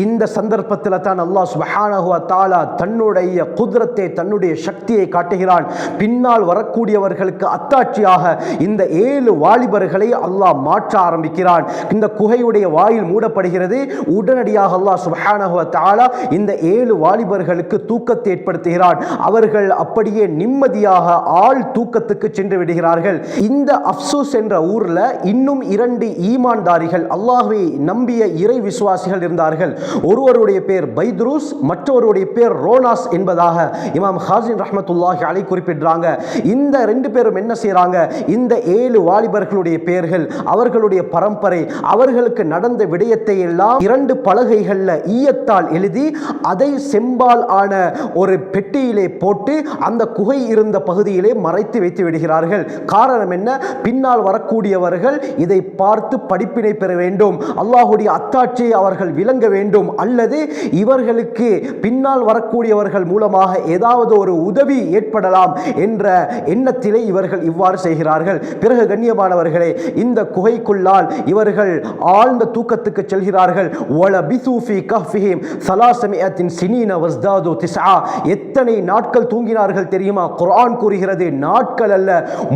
இந்த சந்தர்ப்பத்தில் தான் அல்லாஹ் சுப்ஹானஹு வ தஆலா தன்னுடைய குத்ரத்தை, தன்னுடைய சக்தியை காட்டுகிறான். பின்னால் வரக்கூடியவர்களுக்கு அத்தாட்சியாக இந்த 7 வாலிபர்களை அல்லாஹ் மாற்ற ஆரம்பிக்கிறான். இந்த குகையுடைய வாயில் மூடப்படுகிறது. உடனடியாக அல்லாஹ் சுப்ஹானஹு வ தஆலா இந்த 7 வாலிபர்களுக்கு தூக்கத்தை ஏற்படுத்துகிறான். அவர்கள் அப்படியே நிம்மதியாக ஆள் தூக்கத்துக்கு சென்று விடுகிறார்கள். இந்த அஃப்சூஸ் என்ற ஊர்ல இன்னும் 2 ஈமான்தாரிகள், அல்லாஹ்வை நம்பிய இறை விசுவாசிகள் இருந்தார்கள். ஒருவருடைய பேர் பைத்ரூஸ், மற்றவருடைய பேர் ரோனாஸ் என்பதாக இமாம் ஹாஸின் ரஹ்மத்துல்லாஹி அலைஹி குறிப்பிடுறாங்க. இந்த 2 பேரும் என்ன செய்றாங்க, இந்த 7 வாலிபர்களுடைய பெயர்கள், அவர்களுடைய பரம்பரை, அவர்களுக்கு நடந்த விடயத்தை எல்லாம் 2 பலகைகள்ல ஈயத்தால் எழுதி அதை செம்பால் ஆன ஒரு பெட்டியிலே போட்டு அந்த குகை இருந்த பகுதியிலே மறைத்து வைத்து விடுகிறார்கள். காரணம் என்ன, பின்னால் வரக்கூடியவர்கள் இதை பார்த்து படிப்பினை பெற வேண்டும், அல்லாஹ்வுடைய அத்தாட்சியை அவர்கள் விளங்க வேண்டும், அல்லது இவர்களுக்கு பின்னால் வரக்கூடியவர்கள் மூலமாக ஏதாவது ஒரு உதவி ஏற்படலாம் என்ற எண்ணத்திலே இவர்கள் இவ்வாறு செய்கிறார்கள். பிறகு கண்ணியமானவர்களே, இந்த குகைக்குள்ளால் இவர்கள் ஆழ்ந்த தூக்கத்துக்கு செல்கிறார்கள். வலபிசு ஃபீ கஹ்ஃபிஹிம் 300 சினீன வஸ்தாது 9. எத்தனை நாட்கள் தூங்கினார்கள் தெரியுமா? குர்ஆன் கூறுகிறது நாட்கள் அல்ல,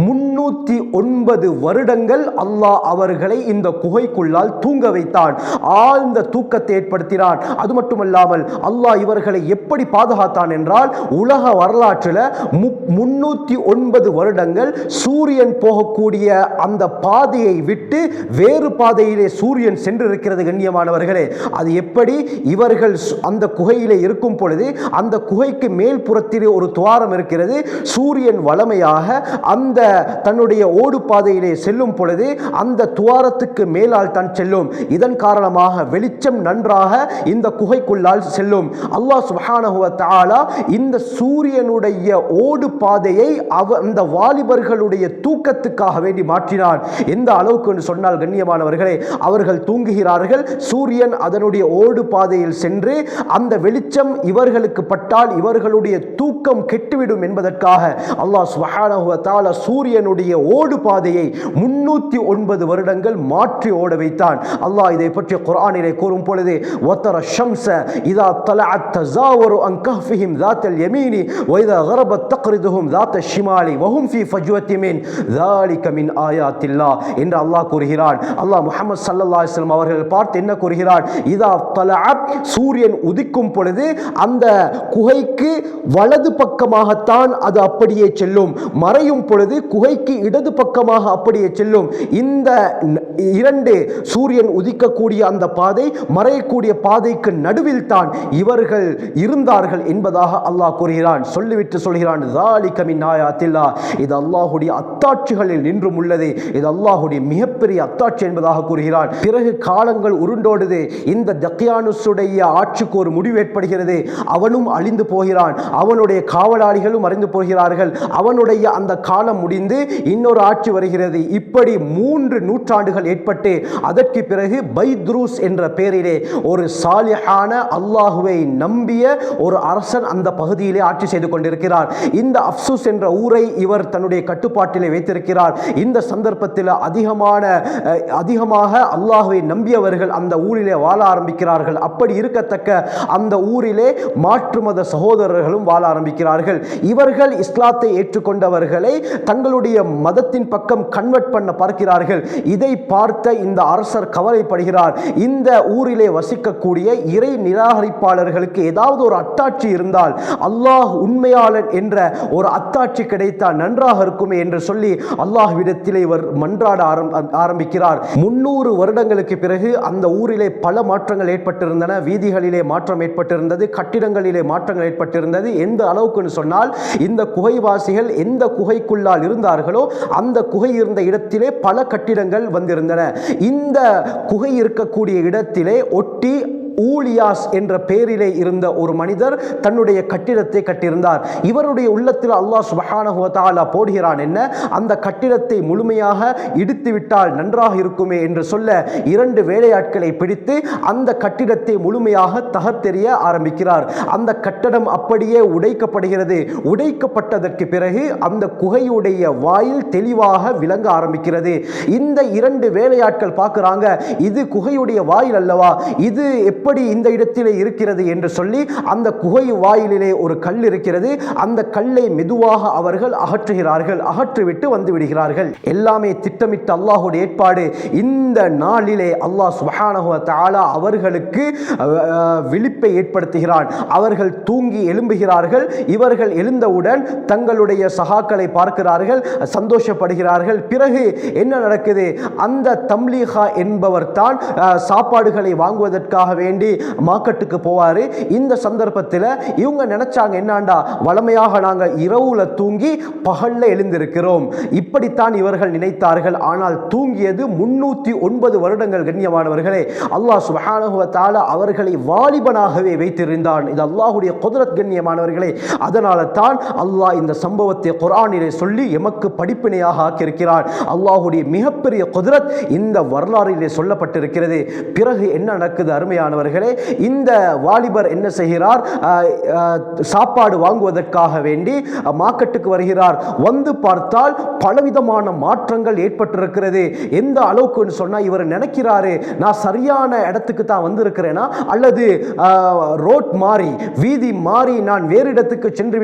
309 வருடங்கள் அல்லாஹ் அவர்களை இந்த குகைக்குள்ளால் தூங்க வைத்தான், ஆழ்ந்த தூக்கத்தை ஏற்படுத்தினான். அது மட்டுமல்லாமல் அல்லாஹ் இவர்களை எப்படி பாதுகாத்தான் என்றால், உலக வரலாற்றில் 309 வருடங்கள் சூரியன் போகக்கூடிய அந்த பாதையை விட்டு வேறு பாதையிலே சூரியன் சென்றிருக்கிறது. கண்ணியமானவர்களே, அது எப்படி? இவர்கள் அந்த குகையிலே இருக்கும் பொழுது அந்த குகைக்கு மேல் புறத்திலே ஒரு துவாரம் இருக்கிறது. சூரியன் வளமையாக அந்த தன்னுடைய ஓடு பாதையிலே செல்லும் பொழுது அந்த துவாரத்துக்கு மேலால் தான் செல்லும். இதன் காரணமாக வெளிச்சம் நன்றாக இந்த குகைக்குள்ளால் செல்லும். அல்லாஹ் சுப்ஹானஹு வ தஆலா இந்த சூரியனுடைய ஓடு பாதையை அந்த வாலிபர்களுடைய தூக்கத்துக்காக வேண்டி மாற்றினான். எந்த அளவுக்கு என்று சொன்னால் கண்ணியமானவர்களே, அவர்கள் தூங்குகிறார்கள், சூரியன் அதனுடைய ஓடு பாதையில் சென்று அந்த வெளிச்சம் இவர்களுக்கு பட்டால் இவர்களுடைய தூக்கம் கெட்டுவிடும் என்பதற்காக அல்லாஹ் சுப்ஹானஹு வ தஆலா சூரியனுடைய ஓடு பாதையை 309 வருடங்கள் மாற்றி ஓட வைத்தான். அல்லாஹ் இதை பற்றி குர்ஆனிலே கூறும் பொழுது, வதர ஷம்ஸ இதா தலஅத் தஸாவரு அன் கஹ்ஃபிஹிம் ذاتல் யமீனி வஇதா غربت تقرضهم ذات الشمال وهم في فجوة من ذلك من آيات الله என்று அல்லாஹ் கூறுகிறான். அல்லாஹ் முஹம்மது ஸல்லல்லாஹு அலைஹி வஸல்லம் அவர்கள் பார்த்து என்ன கூறுகிறான்? இதா தலஅத், சூரியன் உதிக்கும் பொழுது அந்த குகைக்கு வலது பக்கமாகத்தான் அது அப்படியே செல்லும், மறையும் பொழுது குகைக்கு இடது பக்கமாக அப்படியே செல்லும். இந்த 2 சூரியன் உதிக்கக்கூடிய அந்த பாதை, மறையக்கூடிய பாதைக்கு நடுவில் தான் இவர்கள் இருந்தார்கள் என்பதாக அல்லாஹ் கூறுகிறான். சொல்லிவிட்டு சொல்கிறான், ذَلِكَ مِنْ آيَاتِ اللَّهِ, இது அல்லாஹ்வுடைய அத்தாட்சிகளில் நின்றும் உள்ளது, இது அல்லாஹ்வுடைய மிகப்பெரிய அத்தாட்சி என்பதாக கூறுகிறான். பிறகு காலங்கள் உருண்டோடுது. இந்த தக்யானுஸுடைய ஆட்சிக்கு ஒரு முடிவு ஏற்படுகிறது. அவனும் அழிந்து போகிறான், அவனுடைய காவலாளிகளும் அறிந்து போகிறார்கள். அவனுடைய அந்த காலம் முடிந்து இன்னொரு ஆட்சி வருகிறது. இப்படி 3 நூற்றாண்டுகள் ஏற்பட்டு அதற்கு பிறகு பைத்ரூஸ் என்ற பெயரிலே ஒரு சாலிஹான அல்லாஹுவை நம்பிய ஒரு அரசன் அந்த பகுதியிலே ஆட்சி செய்து கொண்டிருக்கிறார். இந்த அஃப்சூஸ் என்ற ஊரை இவர் தன்னுடைய கட்டுப்பாட்டிலே வைத்திருக்கிறார். இந்த சந்தர்ப்பத்தில் அதிகமாக அல்லாஹுவை நம்பியவர்கள் அந்த ஊரிலே வாழ ஆரம்பிக்கிறார்கள். அப்படி இருக்கத்தக்க அந்த ஊரிலே மாற்று மத சகோதரர்களும் வாழ ஆரம்பிக்கிறார்கள். இவர்கள் இஸ்லாத்தை ஏற்றுக்கொண்டவர்களை தங்களுடைய மதத்தின் பக்கம் கன்வெர்ட் பண்ண பார்க்கிறார்கள். இதை பார்த்த இந்த அரசர் கவலைப்படுகிறார். இந்த ஊரிலே வசிக்கக்கூடிய இறை நிராகரிப்பாளர்களுக்கு ஏதாவது ஒரு அத்தாட்சி இருந்தால், அல்லாஹ் உண்மையாளன் என்ற ஒரு அத்தாட்சி கிடைத்தால் நன்றாக இருக்குமே என்று சொல்லி அல்லாஹ்விடத்திலே இவர் மன்றாட ஆரம்பிக்கிறார். 300 வருடங்களுக்கு பிறகு அந்த ஊரிலே பல மாற்றங்கள் ஏற்பட்டிருந்தன. வீதிகளிலே மாற்றம் ஏற்பட்டிருந்தது, கட்டிடங்களிலே மாற்றங்கள் ஏற்பட்டிருந்தது. எந்த அளவுக்கு சொன்னால், இந்த குகைவாசிகள் எந்த குகைக்குள்ளால் இருந்தார்களோ அந்த குகை இருந்த இடத்திலே பல கட்டிடங்கள் வந்திருந்தன. இந்த குகை இருக்கக்கூடிய இடத்திலே ஒட்டி ஊலியாஸ் என்ற பெயரிலே இருந்த ஒரு மனிதர் தன்னுடைய கட்டிடத்தை கட்டியிருந்தார். இவருடைய உள்ளத்தில் அல்லாஹ் சுப்ஹானஹு வ தஆலா போடுகிறான் என்ன, அந்த கட்டிடத்தை முழுமையாக இடித்து விட்டால் நன்றாக இருக்குமே என்று சொல்ல 2 வேலையாட்களை பிடித்து அந்த கட்டிடத்தை முழுமையாக தகர்த்தெறிய ஆரம்பிக்கிறார். அந்த கட்டடம் அப்படியே உடைக்கப்படுகிறது. உடைக்கப்பட்டதற்கு பிறகு அந்த குகையுடைய வாயில் தெளிவாக விளங்க ஆரம்பிக்கிறது. இந்த 2 வேலையாட்கள் பார்க்கிறாங்க, இது குகையுடைய வாயில் அல்லவா, இது எப்படி இந்த இடத்திலே இருக்கிறது என்று சொல்லி அந்த குகை வாயிலிலே ஒரு கல் இருக்கிறது. அந்த கல்லை மெதுவாக அவர்கள் அகற்றுகிறார்கள். அகற்றிவிட்டு வந்து விடுகிறார்கள். எல்லாமே திட்டமிட்ட அல்லாஹ்வுடைய ஏற்பாடு. இந்த நாளிலே அல்லாஹ் சுப்ஹானஹு வ தஆலா அவர்களுக்கு விழிப்பை ஏற்படுத்துகிறான். அவர்கள் தூங்கி எழும்புகிறார்கள். இவர்கள் எழுந்தவுடன் தங்களுடைய சகாக்களை பார்க்கிறார்கள், சந்தோஷப்படுகிறார்கள். பிறகு என்ன நடக்குது? அந்த தம்லீஹா என்பவர் தான் சாப்பாடுகளை வாங்குவதற்காக வேண்டி மார்க்கெட்டுக்கு போவாரு. இந்த சந்தர்ப்பத்தில் இவங்க நினைச்சாங்க, என்னண்டா வளமையாக நாங்கள் இரவுல தூங்கி பகல்ல எழுந்திருக்கிறோம், இப்படித்தான் இவர்கள் நினைத்தார்கள். ஆனால் தூங்கியது 309 வருடங்கள். கண்ணியமானவர்களே, அல்லாஹ் சுப்ஹானஹு வ தஆலா அவர்களை வாலிபனாகவே வைத்திருந்தான். இது அல்லாஹ்வுடைய குத்ரத். கண்ணியமானவர்களே, அதனால தான் அல்லாஹ் இந்த சம்பவத்தை குர்ஆனிலே சொல்லி எமக்கு படிப்பினையாக ஆக்கியிருக்கிறான். அல்லாஹ்வுடைய மிகப்பெரிய குத்ரத் இந்த வரலாறிலே சொல்லப்பட்டிருக்கிறது. பிறகு என்ன நடக்குது அருமையானவர்களே? இந்த வாலிபர் என்ன செய்கிறார்? சாப்பாடு வாங்குவதற்காக வேண்டி மார்க்கெட்டுக்கு வருகிறார். வந்து பார்த்தால் பலவிதமான மாற்றங்கள் ஏற்பட்டிருக்கிறது. எந்த அளவுக்கு சொன்னா, இவர் நினைக்கிறாரு, நான் சரியான இடத்துக்கு தான் வந்திருக்கிறேனா அல்லது ரோட் மாறி வீதி மாறி நான் வேறு இடத்துக்கு சென்று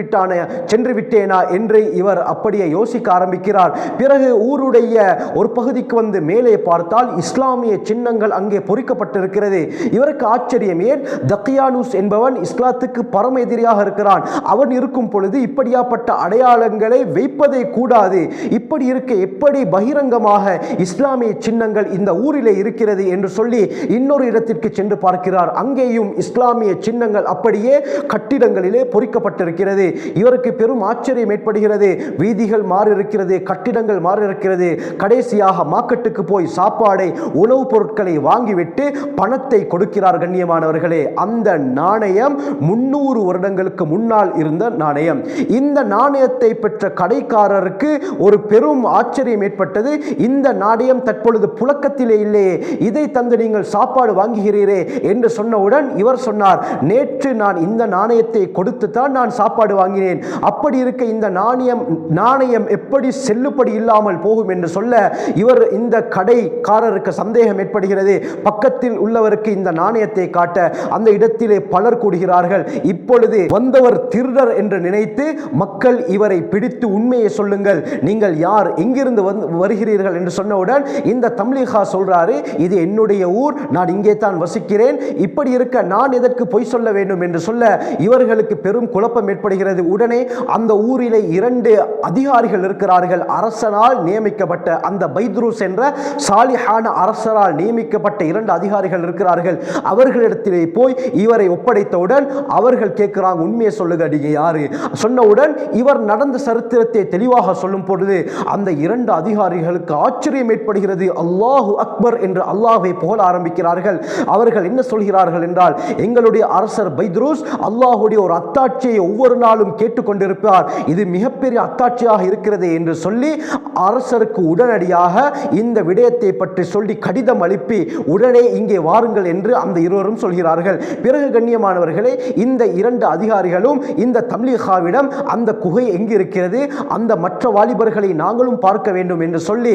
விட்டேனா என்று இவர் அப்படியே யோசிக்க ஆரம்பிக்கிறார். பிறகு ஊருடைய ஒரு பகுதிக்கு வந்து மேலே பார்த்தால் இஸ்லாமிய சின்னங்கள் அங்கே பொறிக்கப்பட்டிருக்கிறது. இவருக்கு ஆச்சரியம். ஏன்? தக்கியானூஸ் என்பவன் இஸ்லாத்துக்கு பரம எதிரியாக இருக்கிறான். அவன் இருக்கும் பொழுது இப்படியாப்பட்ட அடையாளங்களை வைப்பதே கூடாது. இப்படி இருக்க எப்படி பகிரங்கமாக இஸ்லாமிய சின்னங்கள் இந்த ஊரிலே இருக்கிறது என்று சொல்லி இன்னொரு இடத்திற்கு சென்று பார்க்கிறார். அங்கேயும் இஸ்லாமிய சின்னங்கள் அப்படியே கட்டிடங்களிலே பொறிக்கப்பட்டிருக்கிறது. இவருக்கு பெரும் ஆச்சரியம் ஏற்படுகிறது. வீதிகள் மாறி இருக்கிறது, கட்டிடங்கள் மாறி இருக்கிறது. கடைசியாக மார்க்கெட்டுக்கு போய் சாப்பாடை, உணவுப் பொருட்களை வாங்கிவிட்டு பணத்தை கொடுக்கிறார். கண்ணியமானவர்களே, அந்த நாணயம் 300 வருடங்களுக்கு முன்னால் இருந்த நாணயம். இந்த நாணயத்தை பெற்ற கடைக்காரருக்கு ஒரு பெரும் ஆச்சரியம் ஏற்பட்டது. இந்த நாணயம் தற்பொழுது புழக்கத்திலே இல்லையே, இதை தந்து நீங்கள் சாப்பாடு வாங்குகிறீரே என்று சொன்னவுடன் இவர் சொன்னார், நேற்று நான் இந்த நாணயத்தை கொடுத்து தான் நான் சாப்பாடு வாங்கினேன். அப்படி இருக்க இந்த நாணயம் எப்படி செல்லுபடி இல்லாமல் போகும் என்று சொல்ல இவர் இந்த கடைக்காரருக்கு சந்தேகம் ஏற்படுகிறது. பக்கத்தில் உள்ளவருக்கு இந்த நாணயத்தை காட்ட அந்த இடத்திலே பலர் கூடுகிறார்கள். இப்பொழுது வந்தவர் திருடர் என்று நினைத்து மக்கள் இவரை பிடித்து உண்மையை சொல்லுங்கள், நீங்கள் யார், எங்கிருந்து வருகிறீர்கள் என்று சொன்னவுடன் இந்த தம்லீஹா சொல்றாரு, இது என்னுடைய ஊர், நான் இங்கே தான் வசிக்கிறேன். இப்படி இருக்க நான் எதற்கு பொய் சொல்ல வேண்டும் என்று சொல்ல இவர்களுக்கு பெரும் குழப்பம் ஏற்படுகிறது. உடனே அந்த ஊரிலே 2 அதிகாரிகள் இருக்கிறார்கள். அரசனால் நியமிக்கப்பட்ட, அந்த பைத்ரூஸ் என்ற சாலிஹான அரசரால் நியமிக்கப்பட்ட 2 அதிகாரிகள் இருக்கிறார்கள். அவர்களிடத்திலே போய் இவரை ஒப்படைத்தவுடன் அவர்கள் கேட்கிறாங்க, உண்மையை சொல்லுங்க, நீங்க யாரு? சொன்னவுடன் இவர் நடந்த சரித்திரத்தை தெளிவாக சொல்லும் பொழுது அந்த 2 அதிகாரிகளுக்கு ஆச்சரியம் ஏற்படுகிறது. அல்லாஹு அக்பர் என்று அல்லாஹ்வை புகழ ஆரம்பிக்கிறார்கள். அவர்கள் என்ன சொல்கிறார்கள் என்றால், எங்களுடைய அரசர் பைத்ரூஸ் அல்லாஹ்வுடைய ஒரு அத்தாட்சியை ஒவ்வொரு நாளும் கேட்டுக்கொண்டிருப்பார், இது மிகப்பெரிய அத்தாட்சியாக இருக்கிறது என்று சொல்லி அரசருக்கு உடனடியாக இந்த விடயத்தை பற்றி சொல்லி கடிதம் அனுப்பி உடனே இங்கே வாருங்கள் என்று அந்த இருவரும் சொல்கிறார்கள். பிறகு கண்ணியமானவர்களே, இந்த 2 அதிகாரிகளும் இந்த தம்லீஹாவிடம் அந்த குகை எங்கு இருக்கிறது, அந்த மற்ற வாலிபர்களை நாங்களும் பார்க்க வேண்டும் என்று சொல்லி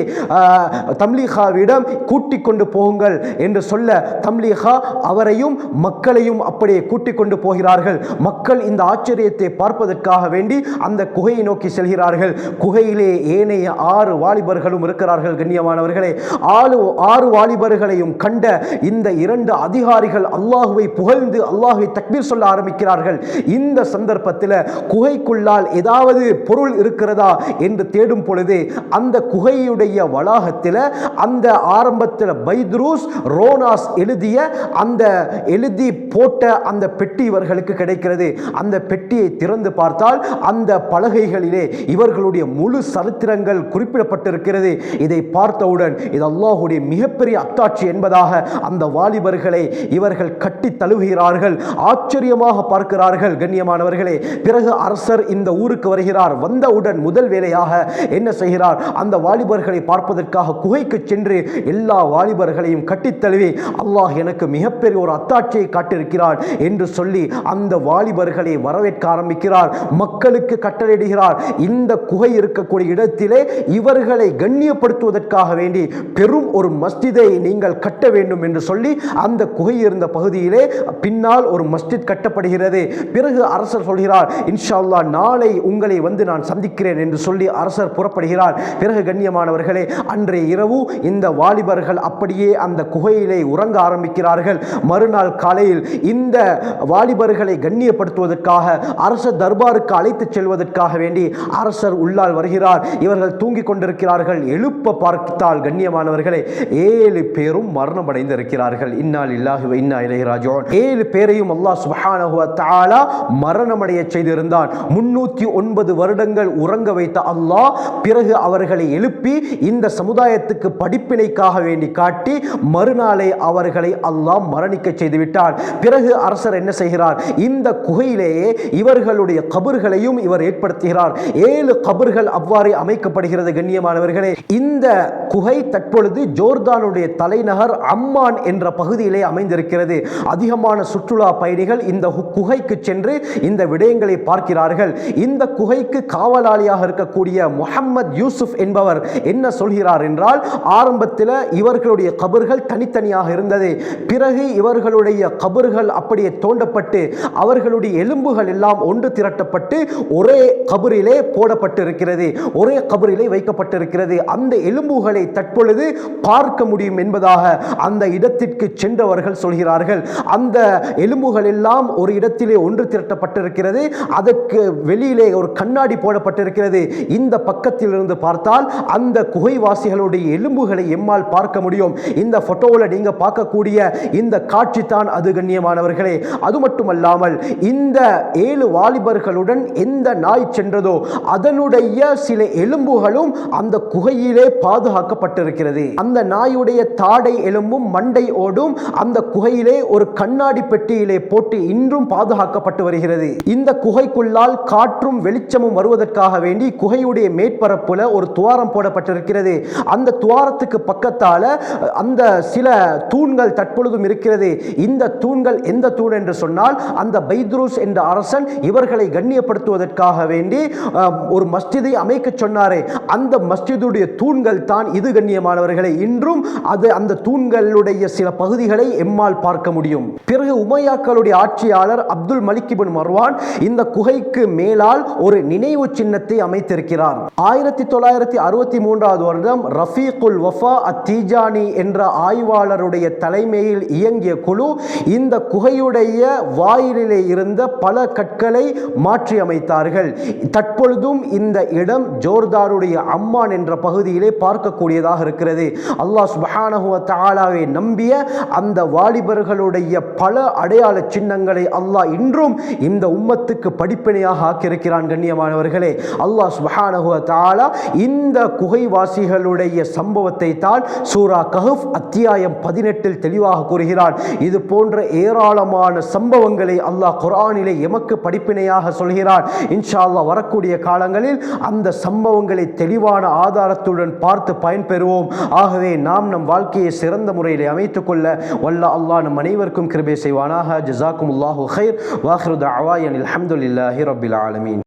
தம்லீஹாவிடம் கூட்டிக் கொண்டு போகுங்கள் என்று சொல்ல தம்லீஹா அவரையும் மக்களையும் அப்படியே கூட்டிக் கொண்டு போகிறார்கள். மக்கள் இந்த ஆச்சரியத்தை பார்ப்பதற்காக வேண்டி அந்த குகையை நோக்கி செல்கிறார்கள். குகையிலே ஏனைய 6 வாலிபர்களும் இருக்கிறார்கள். கண்ணியமானவர்களே, 6 வாலிபர்களையும் கண்ட இந்த 2 அதிகாரிகள் அல்லாஹுவை புகழ்ந்து அல்லாஹுவை தக்பீர் சொல்ல ஆரம்பிக்கிறார்கள். இந்த சந்தர்ப்பத்தில் குகைக்குள்ளால் ஏதாவது பொருள் இருக்கிறதா என்று தேடும் பொழுது அந்த குகையுடைய வளாகத்தில் அந்த ஆரம்பத்தில் பைத்ரூஸ் ரோனாஸ் எழுதி போட்ட அந்த பெட்டி இவர்களுக்கு கிடைக்கிறது. அந்த பெட்டியை திறந்து பார்த்தால் அந்த பலகைகளிலே இவர்களுடைய முழு சரித்திரங்கள் குறிப்பிடப்பட்டிருக்கிறது. இதை பார்த்தவுடன் இது அல்லாஹ்வுடைய மிகப்பெரிய அத்தாட்சி என்பதாக அந்த வாலிபர்களை இவர்கள் கட்டி தழுவுகிறார்கள். ஆச்சரியமாக பார்க்கிறார்கள். கண்ணியமானவர்களே, பிறகு அரசர் இந்த ஊருக்கு வருகிறார். வந்தவுடன் முதல் வேலையாக என்ன செய்கிறார்? அந்த வாலிபர்களை பார்ப்பதற்காக குகைக்கு சென்று எல்லா வாலிபர்களையும் கட்டித் தழுவி, அல்லாஹ் எனக்கு மிகப்பெரிய ஒரு அத்தாட்சியை காட்டியிருக்கிறார் என்று சொல்லி அந்த வாலிபர்களை வரவேற்க ஆரம்பிக்கிறார். மக்களுக்கு கட்டளையிடுகிறார், இந்த குகை இருக்கக்கூடிய இடத்திலே இவர்களை கண்ணியப்படுத்துவதற்காக வேண்டி பெரும் ஒரு மஸ்ஜிதை நீங்கள் கட்ட வேண்டும் என்று சொல்லி அந்த குகை குடியிருந்த பகுதியிலே பின்னால் ஒரு மஸ்ஜித் கட்டப்படுகிறது. பிறகு அரசர் சொல்கிறார், இன்ஷா அல்லாஹ் நாளை உங்களை வந்து நான் சந்திக்கிறேன் என்று சொல்லி அரசர் புறப்படுகிறார். பிறகு கண்ணியமானவர்களே, அன்றைய இரவு இந்த வாலிபர்கள் அப்படியே அந்த குகையிலே உறங்க ஆரம்பிக்கிறார்கள். மறுநாள் காலையில் இந்த வாலிபர்களை கண்ணியப்படுத்துவதற்காக அரசர் தர்பாருக்கு அழைத்து செல்வதற்காக வேண்டி அரசர் உள்ளால் வருகிறார். இவர்கள் தூங்கிக் கொண்டிருக்கிறார்கள். எழுப்ப பார்த்தால் கண்ணியமானவர்களே 7 பேரும் மரணம் அடைந்திருக்கிறார்கள். இன்னா லில்லாஹி வ இன்னா இலைஹி ராஜிஊன். 7 பேரையும் அல்லாஹ் சுப்ஹானஹு வ தஆலா மரணமடைய செய்திருந்தான். 309 வருடங்கள் உறங்க வைத்த அல்லாஹ் பிறகு அவர்களை எழுப்பி இந்த சமுதாயத்துக்கு படிப்பினைக்காக வேண்டி காட்டி மறுநாளை அவர்களை அல்லாஹ் மரணிக்க செய்துவிட்டார். பிறகு அரசர் என்ன செய்கிறார், இந்த குகையிலேயே இவர்களுடைய கபர்களையும் இவர் ஏற்படுத்துகிறார். 7 கபர்கள் அவ்வாறு அமைக்கப்படுகிறது. கண்ணியமானவர்களே, இந்த குகை தற்பொழுது ஜோர்தானுடைய தலைநகர் அம்மான் என்ற பகுதியிலே அமைந்திருக்கிறது. அதிகமான சுற்றுலா பயணிகள் இந்த குகைக்கு சென்று இந்த விடயங்களை பார்க்கிறார்கள். இந்த குகைக்கு காவலாளியாக இருக்கக்கூடிய முஹம்மது யூசுப் என்பவர் என்ன சொல்கிறார் என்றால், ஆரம்பத்தில் இவர்களுடைய கபர்கள் தனித்தனியாக இருந்தது. பிறகு இவர்களுடைய கபர்கள் அப்படியே தோண்டப்பட்டு அவர்களுடைய எலும்புகள் எல்லாம் ஒன்று திரட்டப்பட்டு ஒரே கபரிலே போடப்பட்டிருக்கிறது, ஒரே கபரிலே வைக்கப்பட்டிருக்கிறது. அந்த எலும்புகளை தற்பொழுது பார்க்க முடியும் என்பதாக அந்த இடத்திற்கு சென்றவர்கள் சொல்கிறார்கள். அந்த எலும்புகள் எல்லாம் ஒரு இடத்திலே ஒன்று திரட்டப்பட்டிருக்கிறது. அதற்கு வெளியிலே ஒரு கண்ணாடி போடப்பட்டிருக்கிறது. இந்த பக்கத்தில் இருந்து பார்த்தால் அந்த குகைவாசிகளுடைய எலும்புகளை எம்மால் பார்க்க முடியும். இந்த போட்டோவில் நீங்க பார்க்கக்கூடிய இந்த காட்சி தான் அது. கண்ணியமானவர்களே, அது மட்டுமல்லாமல் இந்த 7 வாலிபர்களுடன் எந்த நாய் சென்றதோ அதனுடைய சில எலும்புகளும் அந்த குகையிலே பாதுகாக்கப்பட்டிருக்கிறது. அந்த நாயுடைய தாடை எலும்பும் மண்டை ஓடும் அந்த குகையிலே ஒரு கண்ணாடி பெட்டியிலே போட்டு இன்றும் பாதுகாக்கப்பட்டு வருகிறது. இந்த குகைக்குள்ளால் காற்றும் வெளிச்சமும் வருவதற்காக வேண்டி குகையுடைய மேற்பரப்புல ஒரு துவாரம் போடப்பட்டிருக்கிறது. அந்த துவாரத்துக்கு பக்கத்தால அந்த சில தூண்கள் தற்பொழுதும் இருக்கிறது. இந்த தூண்கள் எந்த தூண் என்று சொன்னால், அந்த பைத்ரூஸ் என்ற அரசன் இவர்களை கண்ணியப்படுத்துவதற்காக வேண்டி ஒரு மஸ்ஜிதை அமைக்க சொன்னாரே, அந்த மஸ்ஜிதுடைய தூண்கள் தான் இது. கண்ணியமானவர்களை, இன்றும் அது அந்த தூண்களுடைய சில பகுதிகளை எம்மால் பார்க்க முடியும். பிறகு உமையாக்களுடைய ஆட்சியாளர் அப்துல் மலிக் இப்னு மர்வான் இந்த குகைக்கு மேலால் ஒரு நினைவு சின்னத்தை அமைத்திருக்கிறார். 1963 வருடம் ரஃபீகுல் வஃபா அத்தீஜானி என்ற ஆய்வாளருடைய தலைமையில் இயங்கிய குழு இந்த குகையுடைய வாயிலிலே இருந்த பல கற்களை மாற்றி அமைத்தார்கள். தற்பொழுதும் இந்த இடம் ஜோர்தானுடைய அம்மான் என்ற பகுதியிலே பார்க்கக்கூடியதாக இருக்கிறது. அல்லாஹ் சுப்ஹானஹு வ தஆலாவை நம்பிய அந்த வாலிபர்களுடைய பல அடையாள சின்னங்களை அல்லாஹ் இன்றும் இந்த உம்மத்துக்கு படிப்பினையாக ஆக்கியிருக்கிறான். கண்ணியமானவர்களே, அல்லாஹ் சுப்ஹானஹு வ தஆலா இந்த குகைவாசிகளுடைய சம்பவத்தை தான் சூரா கஹஃப் அத்தியாயம் 18 தெளிவாக கூறுகிறான். இது போன்ற ஏராளமான சம்பவங்களை அல்லாஹ் குர்ஆனிலே எமக்கு படிப்பினையாக சொல்கிறான். இன்ஷா அல்லாஹ் வரக்கூடிய காலங்களில் அந்த சம்பவங்களை தெளிவான ஆதாரத்துடன் பார்த்து பயன்பெறுவோம். ஆகவே நாம் நம் வாழ்க்கையை சிறந்த முறையில் அமைத்துக் கொள்ள வல்ல அல்லாஹ் நம் அனைவருக்கும் கிருபை செய்வானாக. ஜஸாக்குமுல்லாஹு கைர். வாஹிரு தஅவானா அல்ஹம்துலில்லாஹி ரப்பில் ஆலமீன்.